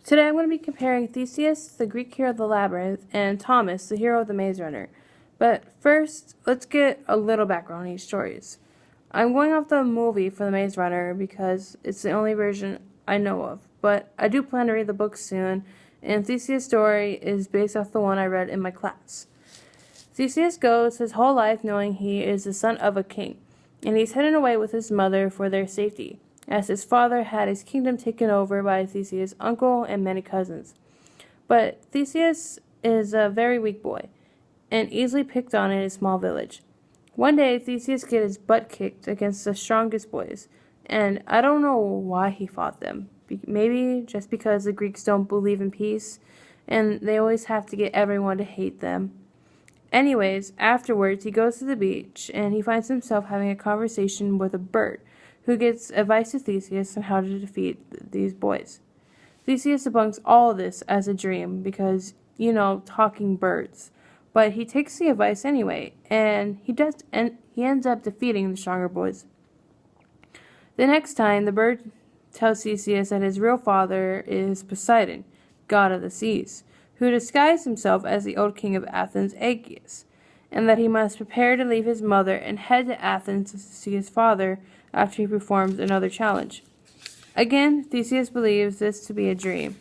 Today I'm going to be comparing Theseus, the Greek hero of the Labyrinth, and Thomas, the hero of the Maze Runner. But first, let's get a little background on each stories. I'm going off the movie for the Maze Runner because it's the only version I know of, but I do plan to read the book soon, and Theseus' story is based off the one I read in my class. Theseus goes his whole life knowing he is the son of a king, and he's hidden away with his mother for their safety, as his father had his kingdom taken over by Theseus' uncle and many cousins. But Theseus is a very weak boy, and easily picked on in his small village. One day, Theseus gets his butt kicked against the strongest boys, and I don't know why he fought them. Maybe just because the Greeks don't believe in peace, and they always have to get everyone to hate them. Anyways, afterwards, he goes to the beach, and he finds himself having a conversation with a bird, who gives advice to Theseus on how to defeat these boys. Theseus debunks all of this as a dream because, talking birds. But he takes the advice anyway, and he ends up defeating the stronger boys. The next time, the bird tells Theseus that his real father is Poseidon, god of the seas, who disguised himself as the old king of Athens, Aegeus, and that he must prepare to leave his mother and head to Athens to see his father after he performs another challenge. Again, Theseus believes this to be a dream,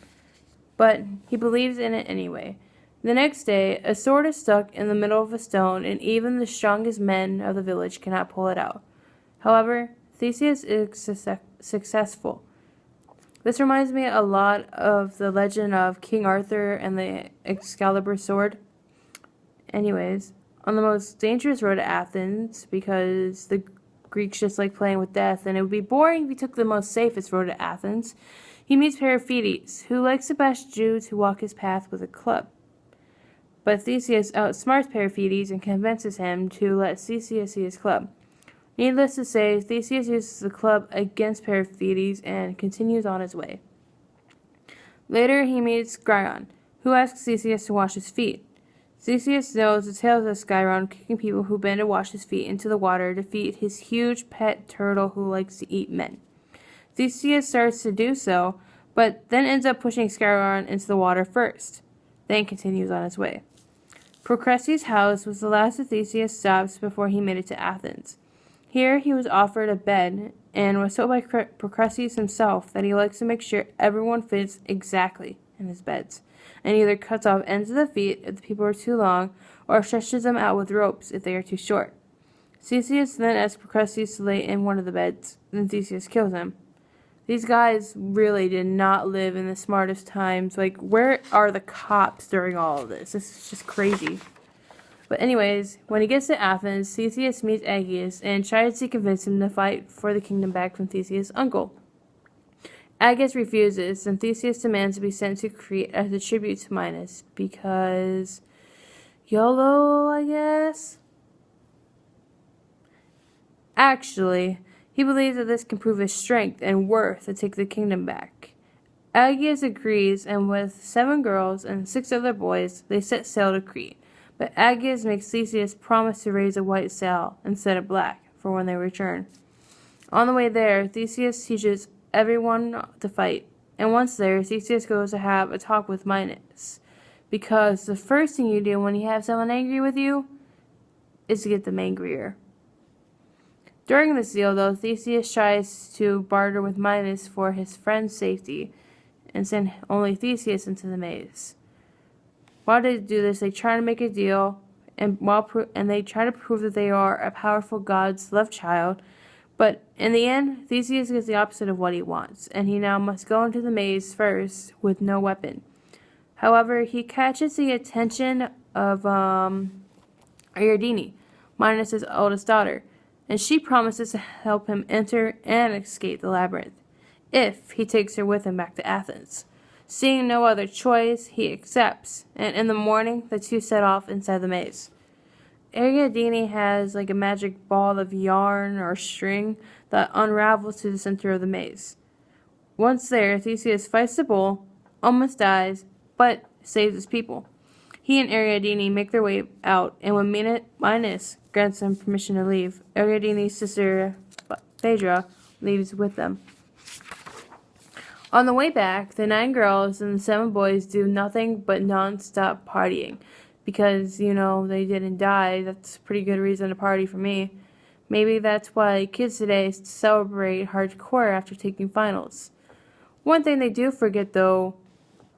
but he believes in it anyway. The next day, a sword is stuck in the middle of a stone, and even the strongest men of the village cannot pull it out. However, Theseus is successful. This reminds me a lot of the legend of King Arthur and the Excalibur sword. Anyways, on the most dangerous road to Athens, because the Greeks just like playing with death, and it would be boring if he took the most safest road to Athens, he meets Periphetes, who likes to bash Jews who walk his path with a club. But Theseus outsmarts Periphetes and convinces him to let Theseus see his club. Needless to say, Theseus uses the club against Periphetes and continues on his way. Later, he meets Sciron, who asks Theseus to wash his feet. Theseus knows the tales of Sciron kicking people who bend to wash his feet into the water to feed his huge pet turtle who likes to eat men. Theseus starts to do so, but then ends up pushing Sciron into the water first, then continues on his way. Procrustes' house was the last of Theseus' stops before he made it to Athens. Here he was offered a bed, and was told by Procrustes himself that he likes to make sure everyone fits exactly in his beds, and either cuts off ends of the feet if the people are too long, or stretches them out with ropes if they are too short. Theseus then asks Procrustes to lay in one of the beds, and Theseus kills him. These guys really did not live in the smartest times. Like, where are the cops during all of this? This is just crazy. But anyways, when he gets to Athens, Theseus meets Aegeus and tries to convince him to fight for the kingdom back from Theseus' uncle. Aegeus refuses, and Theseus demands to be sent to Crete as a tribute to Minos, because YOLO, I guess? Actually, he believes that this can prove his strength and worth to take the kingdom back. Aegeus agrees, and with 7 girls and 6 other boys, they set sail to Crete. But Aegeus makes Theseus promise to raise a white sail instead of black for when they return. On the way there, Theseus teaches everyone to fight, and once there, Theseus goes to have a talk with Minos, because the first thing you do when you have someone angry with you is to get them angrier. During this deal, though, Theseus tries to barter with Minos for his friend's safety, and send only Theseus into the maze. While they do this, they try to make a deal, and they try to prove that they are a powerful god's love child. But in the end, Theseus gets the opposite of what he wants, and he now must go into the maze first with no weapon. However, he catches the attention of Ariadne, Minos' oldest daughter, and she promises to help him enter and escape the labyrinth, if he takes her with him back to Athens. Seeing no other choice, he accepts, and in the morning, the two set off inside the maze. Ariadne has like a magic ball of yarn or string that unravels to the center of the maze. Once there, Theseus fights the bull, almost dies, but saves his people. He and Ariadne make their way out, and when Minos grants them permission to leave, Ariadne's sister Phaedra leaves with them. On the way back, the 9 girls and the 7 boys do nothing but non-stop partying. Because, they didn't die. That's a pretty good reason to party for me. Maybe that's why kids today celebrate hardcore after taking finals. One thing they do forget, though,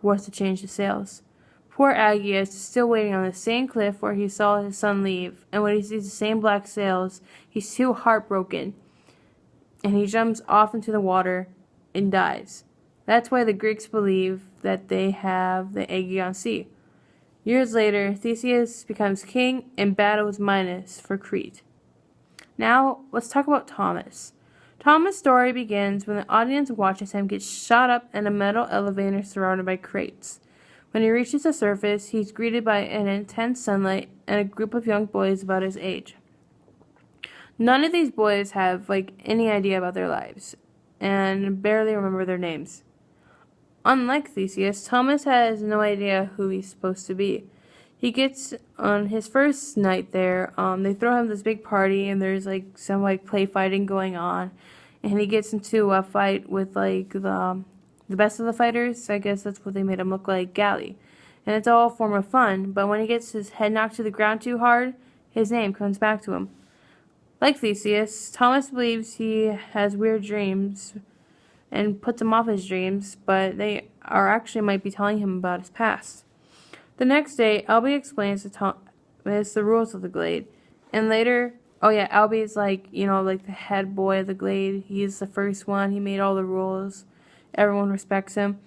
was to change the sails. Poor Aggie is still waiting on the same cliff where he saw his son leave, and when he sees the same black sails, he's too heartbroken, and he jumps off into the water and dies. That's why the Greeks believe that they have the Aegean Sea. Years later, Theseus becomes king and battles Minos for Crete. Now, let's talk about Thomas. Thomas' story begins when the audience watches him get shot up in a metal elevator surrounded by crates. When he reaches the surface, he's greeted by an intense sunlight and a group of young boys about his age. None of these boys have, any idea about their lives, and barely remember their names. Unlike Theseus, Thomas has no idea who he's supposed to be. He gets on his first night there, they throw him this big party, and there's, some, play fighting going on, and he gets into a fight with, the best of the fighters. I guess that's what they made him look like, Glade. And it's all a form of fun, but when he gets his head knocked to the ground too hard, his name comes back to him. Like Theseus, Thomas believes he has weird dreams and puts him off his dreams, but they are actually might be telling him about his past. The next day, Albie explains to Thomas the rules of the Glade. And later, Albie is the head boy of the Glade. He's the first one. He made all the rules. Everyone respects him.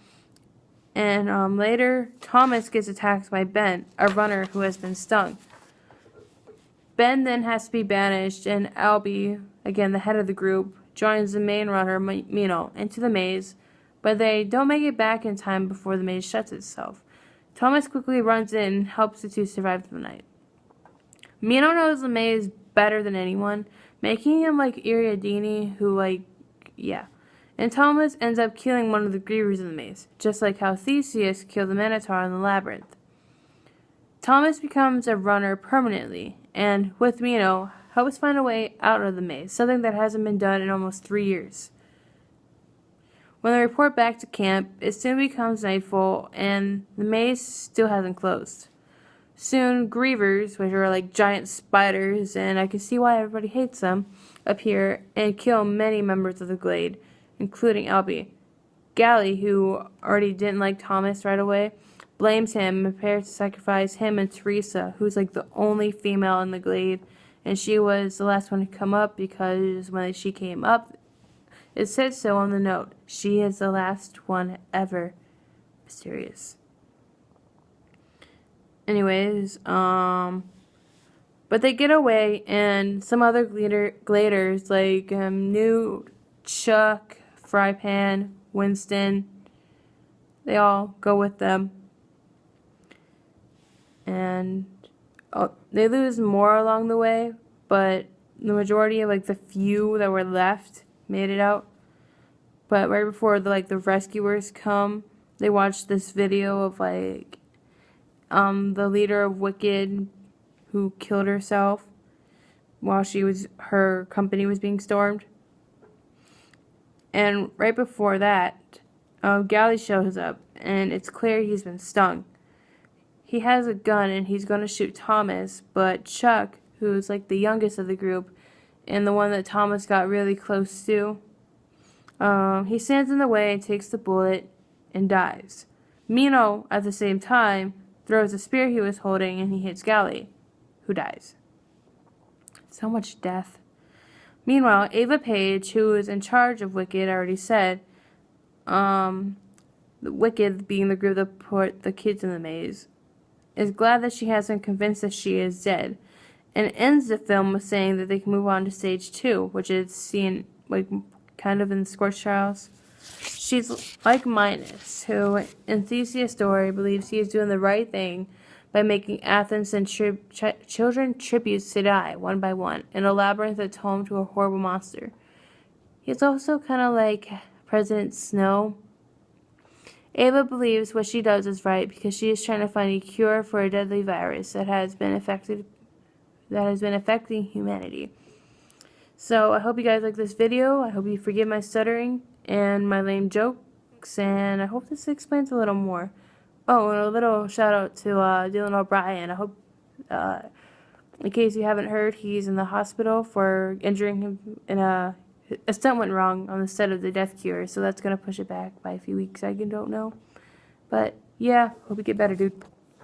And later, Thomas gets attacked by Ben, a runner who has been stung. Ben then has to be banished, and Albie, again the head of the group, joins the main runner, Mino, into the maze, but they don't make it back in time before the maze shuts itself. Thomas quickly runs in and helps the two survive the night. Mino knows the maze better than anyone, making him like Ariadne, who And Thomas ends up killing one of the grievers in the maze, just like how Theseus killed the Minotaur in the Labyrinth. Thomas becomes a runner permanently, and with Mino, helps find a way out of the maze, something that hasn't been done in almost 3 years. When they report back to camp, it soon becomes nightfall, and the maze still hasn't closed. Soon, grievers, which are like giant spiders, and I can see why everybody hates them, appear and kill many members of the Glade, including Albie. Glade, who already didn't like Thomas right away, blames him and prepares to sacrifice him and Teresa, who's the only female in the Glade, and she was the last one to come up because when she came up, it said so on the note. She is the last one ever. Mysterious. Anyways, but they get away, and some other gladers like Newt, Chuck, Frypan, Winston, they all go with them. And they lose more along the way, but the majority of the few that were left made it out. But right before the rescuers come, they watch this video of the leader of Wicked who killed herself while her company was being stormed. And right before that, Glade shows up, and it's clear he's been stung. He has a gun, and he's going to shoot Thomas, but Chuck, who's the youngest of the group, and the one that Thomas got really close to, he stands in the way and takes the bullet and dies. Mino, at the same time, throws the spear he was holding, and he hits Glade, who dies. So much death. Meanwhile, Ava Page, who is in charge of Wicked, I already said, the Wicked being the group that put the kids in the maze, is glad that she hasn't convinced that she is dead, and ends the film with saying that they can move on to stage 2, which is seen kind of in the Scorch Trials. She's like Minos, who in Theseus' story believes he is doing the right thing by making Athens send children tributes to die one by one in a labyrinth that's home to a horrible monster. He's also kind of like President Snow. Ava believes what she does is right because she is trying to find a cure for a deadly virus that has been affecting humanity. So I hope you guys like this video. I hope you forgive my stuttering and my lame joke. books, and I hope this explains a little more. Oh, and a little shout out to Dylan O'Brien. I hope, in case you haven't heard, he's in the hospital for injuring him in a stunt went wrong on the set of the Death Cure, so that's gonna push it back by a few weeks. I don't know, but yeah, hope you get better, dude.